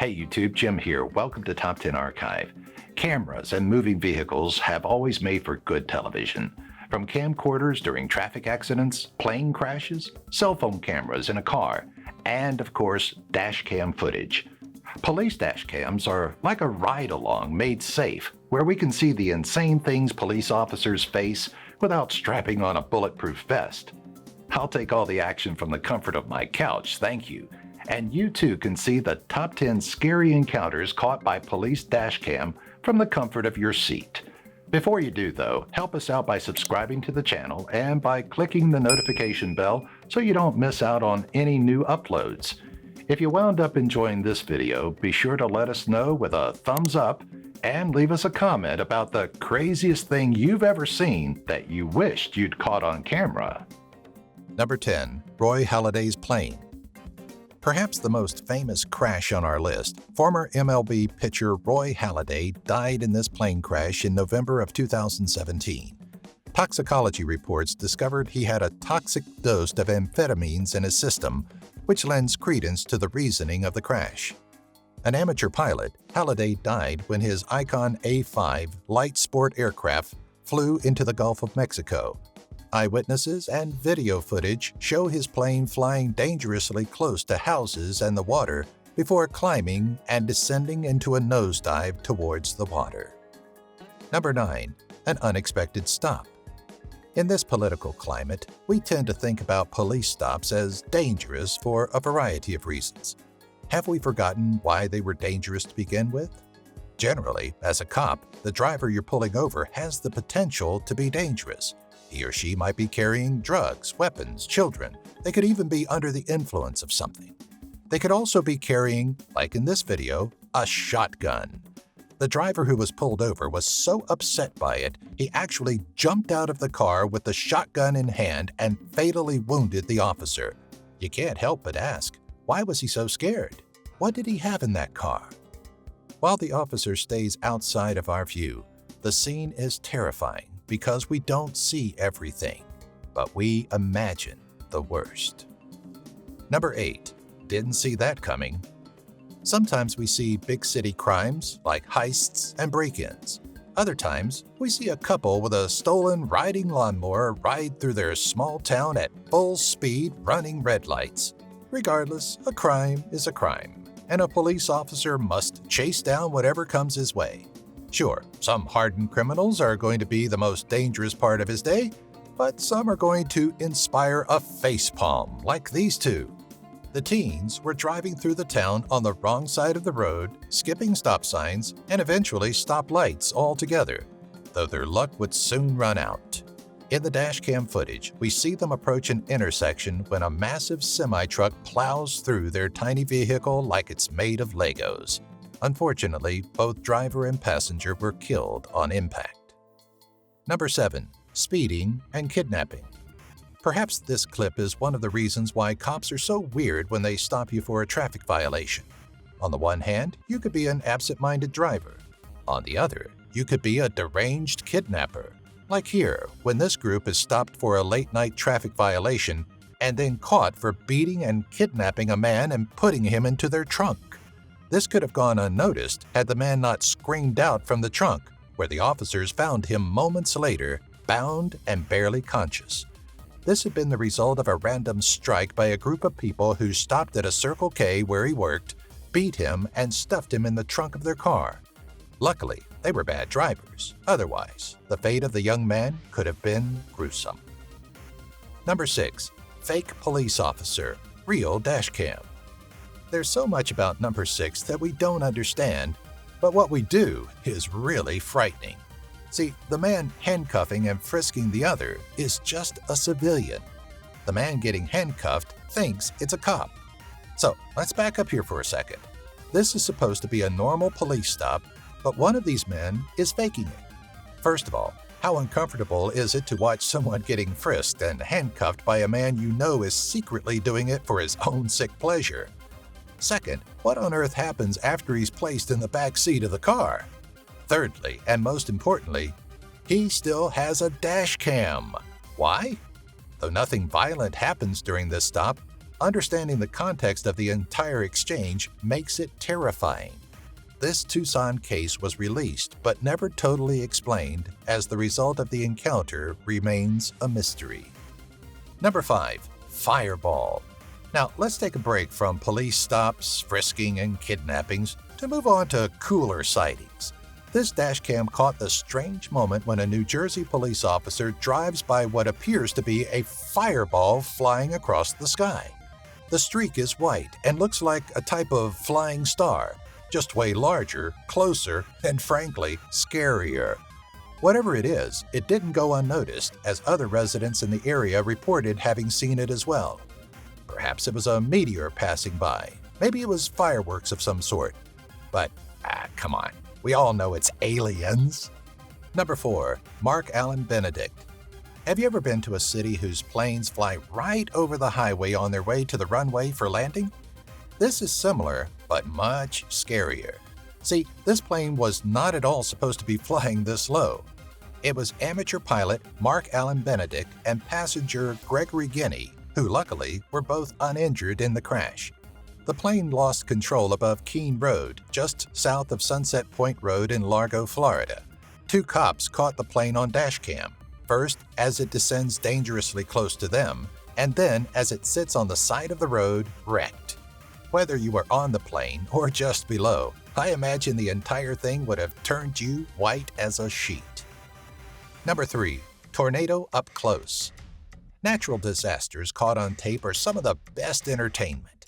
Hey YouTube, Jim here. Welcome to Top 10 Archive. Cameras and moving vehicles have always made for good television. From camcorders during traffic accidents, plane crashes, cell phone cameras in a car, and of course, dashcam footage. Police dashcams are like a ride-along made safe, where we can see the insane things police officers face without strapping on a bulletproof vest. I'll take all the action from the comfort of my couch, thank you. And you too can see the top 10 scary encounters caught by police dashcam from the comfort of your seat. Before you do though, help us out by subscribing to the channel and by clicking the notification bell so you don't miss out on any new uploads. If you wound up enjoying this video, be sure to let us know with a thumbs up and leave us a comment about the craziest thing you've ever seen that you wished you'd caught on camera. Number 10. Roy Halladay's plane. Perhaps the most famous crash on our list, former MLB pitcher Roy Halladay died in this plane crash in November of 2017. Toxicology reports discovered he had a toxic dose of amphetamines in his system, which lends credence to the reasoning of the crash. An amateur pilot, Halladay died when his Icon A5 light sport aircraft flew into the Gulf of Mexico. Eyewitnesses and video footage show his plane flying dangerously close to houses and the water before climbing and descending into a nosedive towards the water. Number 9. An unexpected stop. In this political climate, we tend to think about police stops as dangerous for a variety of reasons. Have we forgotten why they were dangerous to begin with? Generally, as a cop, the driver you're pulling over has the potential to be dangerous. He or she might be carrying drugs, weapons, children. They could even be under the influence of something. They could also be carrying, like in this video, a shotgun. The driver who was pulled over was so upset by it, he actually jumped out of the car with the shotgun in hand and fatally wounded the officer. You can't help but ask, why was he so scared? What did he have in that car? While the officer stays outside of our view, the scene is terrifying because we don't see everything, but we imagine the worst. Number 8. Didn't see that coming. Sometimes we see big city crimes like heists and break-ins. Other times, we see a couple with a stolen riding lawnmower ride through their small town at full speed running red lights. Regardless, a crime is a crime, and a police officer must chase down whatever comes his way. Sure, some hardened criminals are going to be the most dangerous part of his day, but some are going to inspire a facepalm like these two. The teens were driving through the town on the wrong side of the road, skipping stop signs, and eventually stop lights altogether, though their luck would soon run out. In the dashcam footage, we see them approach an intersection when a massive semi-truck plows through their tiny vehicle like it's made of Legos. Unfortunately, both driver and passenger were killed on impact. Number 7. Speeding and kidnapping. Perhaps this clip is one of the reasons why cops are so weird when they stop you for a traffic violation. On the one hand, you could be an absent-minded driver. On the other, you could be a deranged kidnapper. Like here, when this group is stopped for a late-night traffic violation and then caught for beating and kidnapping a man and putting him into their trunk. This could have gone unnoticed had the man not screamed out from the trunk, where the officers found him moments later, bound and barely conscious. This had been the result of a random strike by a group of people who stopped at a Circle K where he worked, beat him, and stuffed him in the trunk of their car. Luckily, they were bad drivers. Otherwise, the fate of the young man could have been gruesome. Number 6. Fake police officer, real dashcam. There's so much about number 6 that we don't understand, but what we do is really frightening. See, the man handcuffing and frisking the other is just a civilian. The man getting handcuffed thinks it's a cop. So let's back up here for a second. This is supposed to be a normal police stop, but one of these men is faking it. First of all, how uncomfortable is it to watch someone getting frisked and handcuffed by a man you know is secretly doing it for his own sick pleasure? Second, what on earth happens after he's placed in the back seat of the car? Thirdly, and most importantly, he still has a dash cam. Why? Though nothing violent happens during this stop, understanding the context of the entire exchange makes it terrifying. This Tucson case was released but never totally explained, as the result of the encounter remains a mystery. Number 5. Fireball. Now, let's take a break from police stops, frisking, and kidnappings to move on to cooler sightings. This dashcam caught the strange moment when a New Jersey police officer drives by what appears to be a fireball flying across the sky. The streak is white and looks like a type of flying star, just way larger, closer, and frankly, scarier. Whatever it is, it didn't go unnoticed, as other residents in the area reported having seen it as well. Perhaps it was a meteor passing by. Maybe it was fireworks of some sort. But, come on, we all know it's aliens. Number 4. Mark Allen Benedict. Have you ever been to a city whose planes fly right over the highway on their way to the runway for landing? This is similar, but much scarier. See, this plane was not at all supposed to be flying this low. It was amateur pilot Mark Allen Benedict and passenger Gregory Guinea, who luckily were both uninjured in the crash. The plane lost control above Keene Road, just south of Sunset Point Road in Largo, Florida. 2 cops caught the plane on dashcam, first as it descends dangerously close to them, and then as it sits on the side of the road, wrecked. Whether you were on the plane or just below, I imagine the entire thing would have turned you white as a sheet. Number 3. Tornado up close. Natural disasters caught on tape are some of the best entertainment.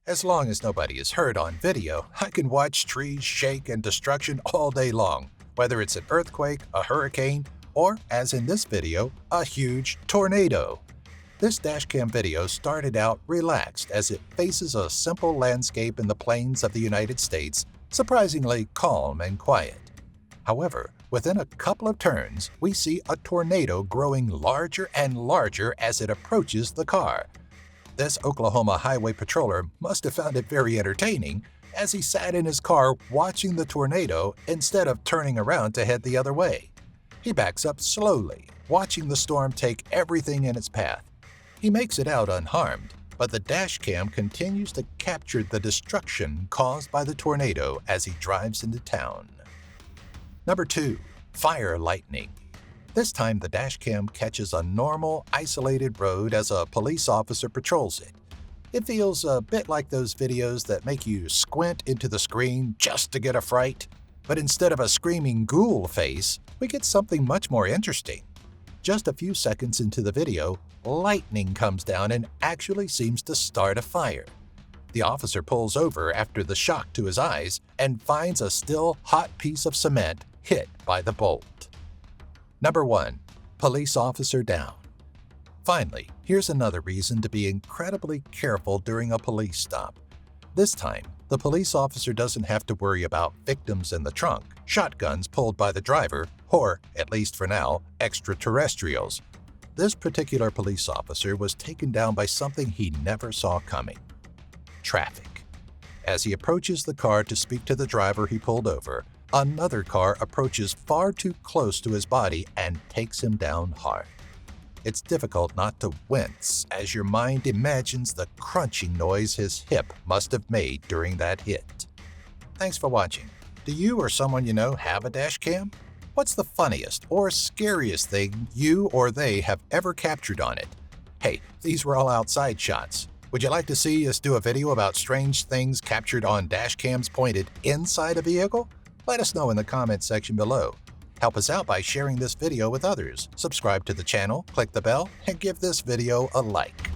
As long as nobody is hurt on video, I can watch trees shake and destruction all day long, whether it's an earthquake, a hurricane, or, as in this video, a huge tornado. This dashcam video started out relaxed as it faces a simple landscape in the plains of the United States, surprisingly calm and quiet. However, within a couple of turns, we see a tornado growing larger and larger as it approaches the car. This Oklahoma highway patroller must have found it very entertaining, as he sat in his car watching the tornado instead of turning around to head the other way. He backs up slowly, watching the storm take everything in its path. He makes it out unharmed, but the dashcam continues to capture the destruction caused by the tornado as he drives into town. Number 2. Fire lightning. This time the dashcam catches a normal, isolated road as a police officer patrols it. It feels a bit like those videos that make you squint into the screen just to get a fright. But instead of a screaming ghoul face, we get something much more interesting. Just a few seconds into the video, lightning comes down and actually seems to start a fire. The officer pulls over after the shock to his eyes and finds a still hot piece of cement hit by the bolt. Number 1. Police officer down. Finally, here's another reason to be incredibly careful during a police stop. This time, the police officer doesn't have to worry about victims in the trunk, shotguns pulled by the driver, or, at least for now, extraterrestrials. This particular police officer was taken down by something he never saw coming: traffic. As he approaches the car to speak to the driver he pulled over, another car approaches far too close to his body and takes him down hard. It's difficult not to wince as your mind imagines the crunching noise his hip must have made during that hit. Thanks for watching. Do you or someone you know have a dashcam? What's the funniest or scariest thing you or they have ever captured on it? Hey, these were all outside shots. Would you like to see us do a video about strange things captured on dashcams pointed inside a vehicle? Let us know in the comments section below. Help us out by sharing this video with others. Subscribe to the channel, click the bell, and give this video a like.